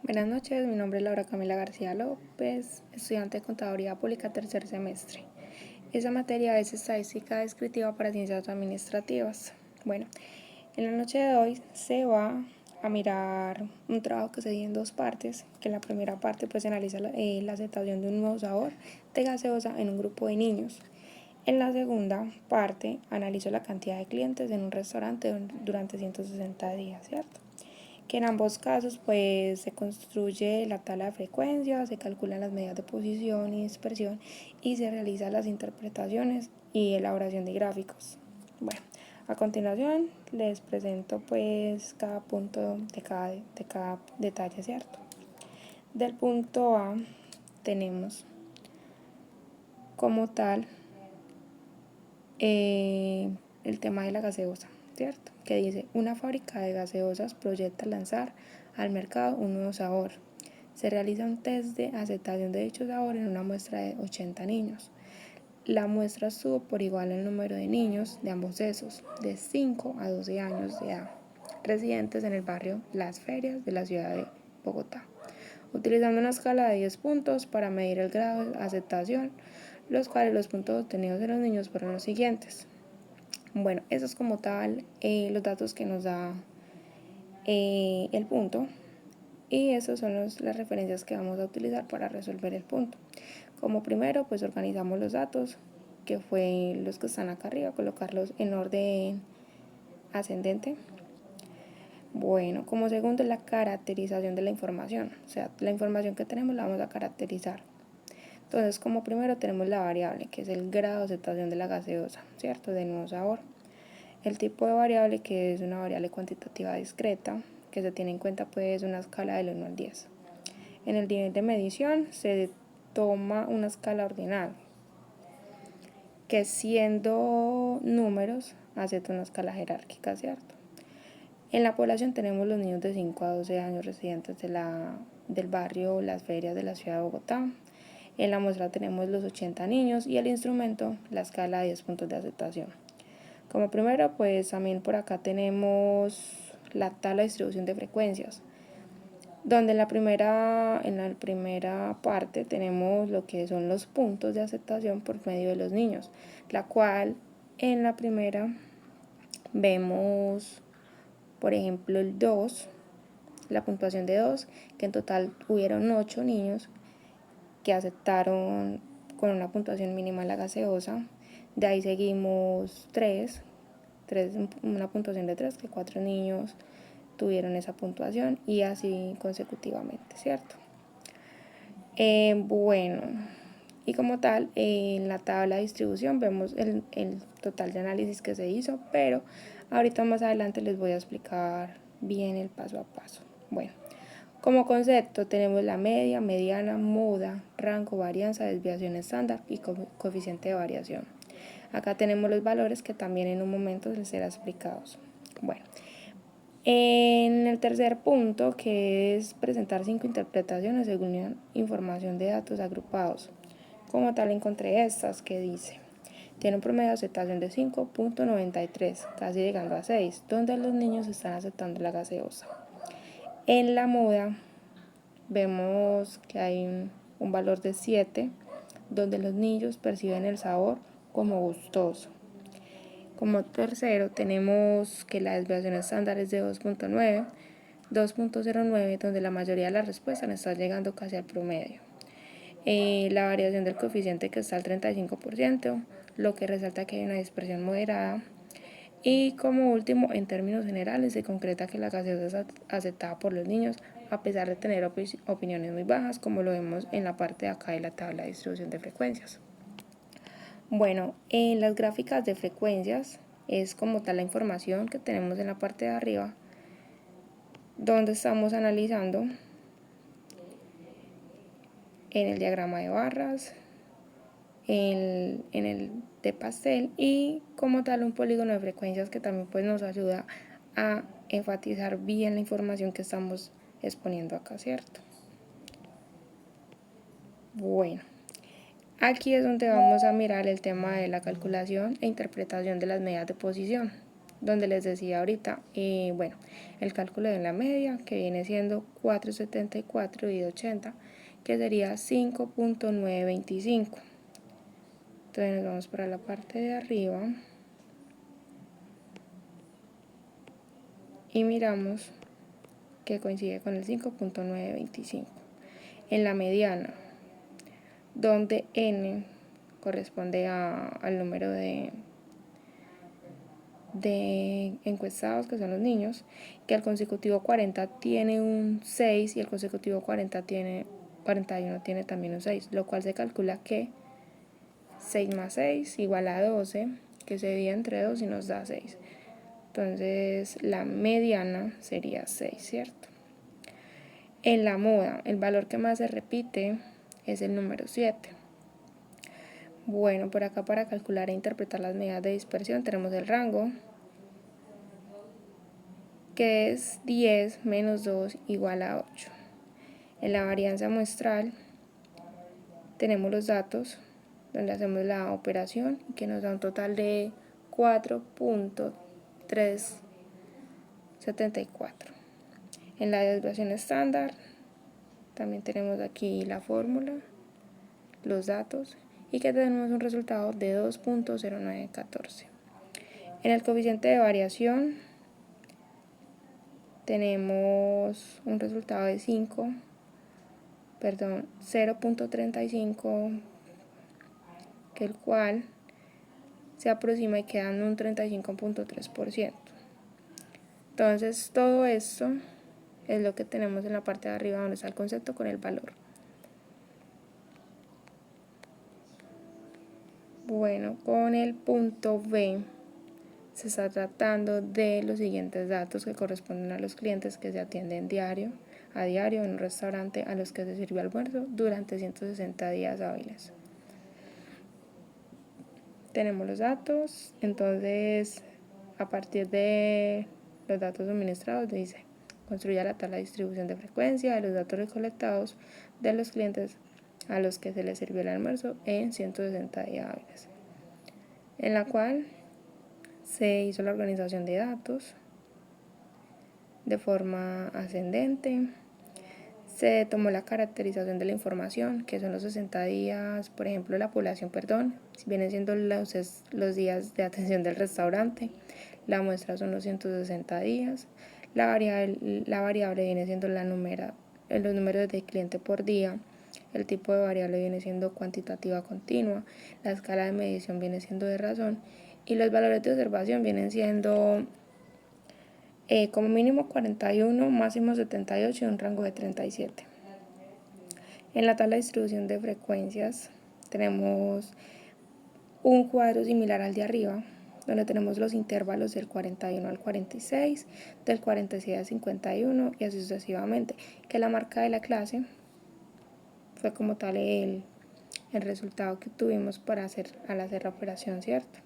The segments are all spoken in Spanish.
Buenas noches, mi nombre es Laura Camila García López, estudiante de Contaduría Pública tercer semestre. Esa materia es estadística descriptiva para ciencias administrativas. Bueno, en la noche de hoy se va a mirar un trabajo que se divide en dos partes, que en la primera parte pues se analiza la aceptación de un nuevo sabor de gaseosa en un grupo de niños. En la segunda parte analizo la cantidad de clientes en un restaurante durante 160 días, ¿cierto? Que en ambos casos pues se construye la tabla de frecuencia, se calculan las medidas de posición y dispersión y se realizan las interpretaciones y elaboración de gráficos. Bueno, a continuación les presento pues cada punto de cada detalle, ¿cierto? Del punto A tenemos como tal el tema de la gaseosa, ¿cierto? Que dice, una fábrica de gaseosas proyecta lanzar al mercado un nuevo sabor. Se realiza un test de aceptación de dicho sabor en una muestra de 80 niños. La muestra estuvo por igual el número de niños de ambos sexos, de 5 a 12 años de edad, residentes en el barrio Las Ferias de la ciudad de Bogotá, utilizando una escala de 10 puntos para medir el grado de aceptación, los cuales los puntos obtenidos de los niños fueron los siguientes. Bueno, eso es como tal los datos que nos da el punto, y esas son las referencias que vamos a utilizar para resolver el punto. Como primero pues organizamos los datos, que fue los que están acá arriba, colocarlos en orden ascendente. Bueno, como segundo, la caracterización de la información, o sea, la información que tenemos la vamos a caracterizar. Entonces, como primero tenemos la variable, que es el grado de aceptación de la gaseosa, ¿cierto? De nuevo sabor. El tipo de variable, que es una variable cuantitativa discreta, que se tiene en cuenta pues una escala del 1 al 10. En el nivel de medición se toma una escala ordinal, que siendo números acepta una escala jerárquica, ¿cierto? En la población tenemos los niños de 5 a 12 años residentes del barrio Las Ferias de la ciudad de Bogotá. En la muestra tenemos los 80 niños y el instrumento, la escala de 10 puntos de aceptación. Como primero, pues también por acá tenemos la tabla de distribución de frecuencias, donde en la primera parte tenemos lo que son los puntos de aceptación por medio de los niños, la cual en la primera vemos, por ejemplo, el 2, la puntuación de 2, que en total hubieron 8 niños que aceptaron con una puntuación mínima la gaseosa. De ahí seguimos 3, una puntuación de 3, que 4 niños tuvieron esa puntuación, y así consecutivamente, ¿cierto? Bueno, y como tal, en la tabla de distribución vemos el total de análisis que se hizo, pero ahorita más adelante les voy a explicar bien el paso a paso. Bueno, como concepto tenemos la media, mediana, moda, rango, varianza, desviación estándar y coeficiente de variación. Acá tenemos los valores que también en un momento les serán explicados. Bueno, en el tercer punto, que es presentar 5 interpretaciones según información de datos agrupados. Como tal encontré estas que dice, tiene un promedio de aceptación de 5.93, casi llegando a 6, donde los niños están aceptando la gaseosa. En la moda vemos que hay un valor de 7, donde los niños perciben el sabor como gustoso. Como tercero tenemos que la desviación estándar es de 2.9, 2.09, donde la mayoría de las respuestas no están llegando casi al promedio. La variación del coeficiente, que está al 35%, lo que resalta que hay una dispersión moderada. Y como último, en términos generales, se concreta que la gaseosa es aceptada por los niños a pesar de tener opiniones muy bajas, como lo vemos en la parte de acá de la tabla de distribución de frecuencias. Bueno, en las gráficas de frecuencias es como tal la información que tenemos en la parte de arriba, donde estamos analizando en el diagrama de barras, en el de pastel, y como tal un polígono de frecuencias que también pues nos ayuda a enfatizar bien la información que estamos exponiendo acá, ¿cierto? Bueno, aquí es donde vamos a mirar el tema de la calculación e interpretación de las medidas de posición. donde les decía ahorita, bueno, el cálculo de la media, que viene siendo 4,74 y 80, que sería 5,925. Entonces nos vamos para la parte de arriba y miramos que coincide con el 5,925. En la mediana, donde n corresponde al número de encuestados, que son los niños, que el consecutivo 40 tiene un 6 y el consecutivo 41 tiene también un 6, lo cual se calcula que 6 más 6 igual a 12, que se divide entre 2 y nos da 6. Entonces la mediana sería 6, ¿cierto? En la moda, el valor que más se repite es el número 7. Bueno, por acá para calcular e interpretar las medidas de dispersión tenemos el rango, que es 10 menos 2 igual a 8. En la varianza muestral tenemos los datos, donde hacemos la operación y que nos da un total de 4,374. En la desviación estándar también tenemos aquí la fórmula, los datos, y que tenemos un resultado de 2,0914. En el coeficiente de variación tenemos un resultado de 0,35, que el cual se aproxima y queda en un 35,3%. Entonces todo esto es lo que tenemos en la parte de arriba, donde está el concepto con el valor. Bueno, con el punto B se está tratando de los siguientes datos que corresponden a los clientes que se atienden a diario en un restaurante a los que se sirvió almuerzo durante 160 días hábiles. Tenemos los datos, entonces a partir de los datos suministrados dice: construya la tabla de distribución de frecuencia de los datos recolectados de los clientes a los que se les sirvió el almuerzo en 160 días hábiles, en la cual se hizo la organización de datos de forma ascendente. Se tomó la caracterización de la información, que son los 60 días, por ejemplo, la población, vienen siendo los días de atención del restaurante. La muestra son los 160 días. La variable viene siendo los números de cliente por día. El tipo de variable viene siendo cuantitativa continua. La escala de medición viene siendo de razón. Y los valores de observación vienen siendo como mínimo 41, máximo 78 y un rango de 37. En la tabla de distribución de frecuencias tenemos un cuadro similar al de arriba, donde tenemos los intervalos del 41 al 46, del 46 al 51 y así sucesivamente, que la marca de la clase fue como tal el resultado que tuvimos al hacer la operación, ¿cierto?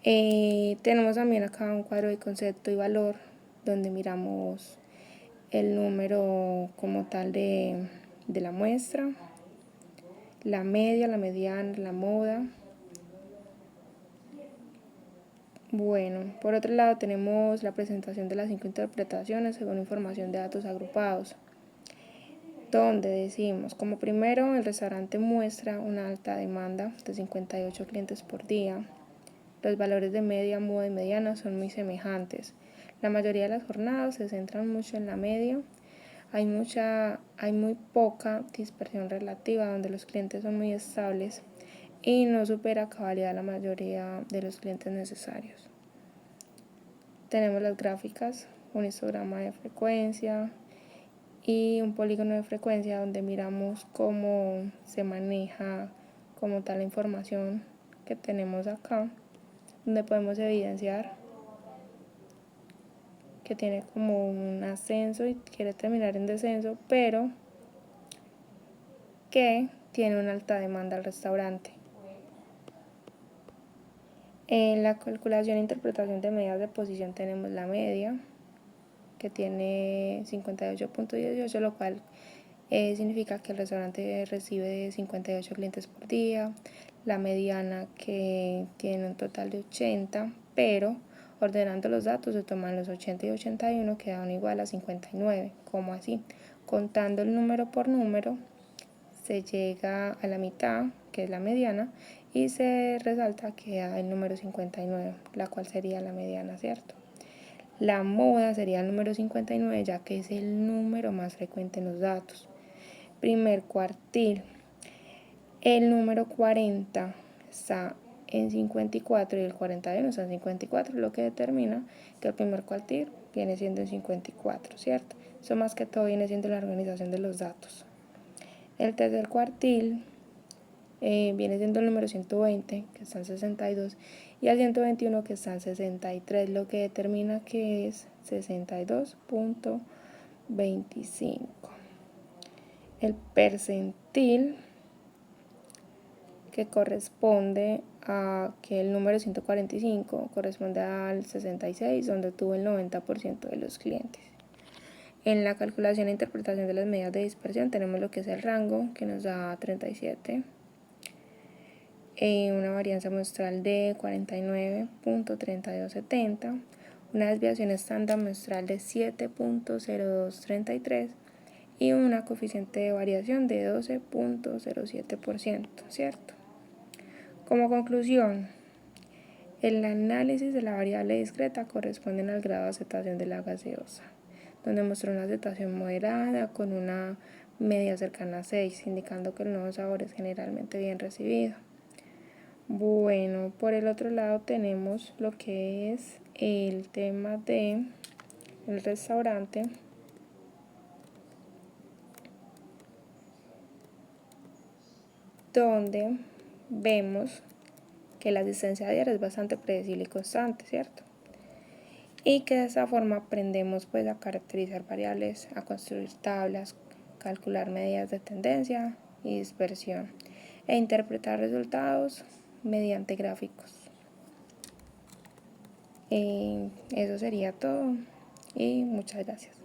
Tenemos también acá un cuadro de concepto y valor, donde miramos el número como tal de la muestra, la media, la mediana, la moda. Bueno, por otro lado tenemos la presentación de las 5 interpretaciones según información de datos agrupados, donde decimos: como primero, el restaurante muestra una alta demanda de 58 clientes por día. Los valores de media, moda y mediana son muy semejantes. La mayoría de las jornadas se centran mucho en la media. Hay muy poca dispersión relativa, donde los clientes son muy estables y no supera a cabalidad la mayoría de los clientes necesarios. Tenemos las gráficas, un histograma de frecuencia y un polígono de frecuencia, donde miramos cómo se maneja como tal la información que tenemos acá, donde podemos evidenciar que tiene como un ascenso y quiere terminar en descenso, pero que tiene una alta demanda al restaurante. En la calculación e interpretación de medidas de posición tenemos la media, que tiene 58,18, lo cual significa que el restaurante recibe 58 clientes por día. La mediana, que tiene un total de 80, pero Ordenando los datos se toman los 80 y 81 que dan igual a 59. ¿Cómo así? Contando el número por número se llega a la mitad, que es la mediana, y se resalta que da el número 59, la cual sería la mediana, ¿cierto? La moda sería el número 59, ya que es el número más frecuente en los datos. Primer cuartil. El número 40 está en 54 y el 41 está en 54, lo que determina que el primer cuartil viene siendo en 54, ¿cierto? Eso más que todo viene siendo la organización de los datos. El tercer cuartil viene siendo el número 120, que está en 62, y el 121, que está en 63, lo que determina que es 62.25. El percentil, que corresponde a que el número 145 corresponde al 66, donde tuvo el 90% de los clientes. En la calculación e interpretación de las medidas de dispersión tenemos lo que es el rango, que nos da 37, una varianza muestral de 49.3270, una desviación estándar muestral de 7.0233 y una coeficiente de variación de 12.07%, ¿cierto? Como conclusión, el análisis de la variable discreta corresponde al grado de aceptación de la gaseosa, donde mostró una aceptación moderada con una media cercana a 6, indicando que el nuevo sabor es generalmente bien recibido. Bueno, por el otro lado tenemos lo que es el tema de el restaurante, donde vemos que la asistencia diaria es bastante predecible y constante, ¿cierto? Y que de esa forma aprendemos pues a caracterizar variables, a construir tablas, calcular medidas de tendencia y dispersión e interpretar resultados mediante gráficos. Eso sería todo y muchas gracias.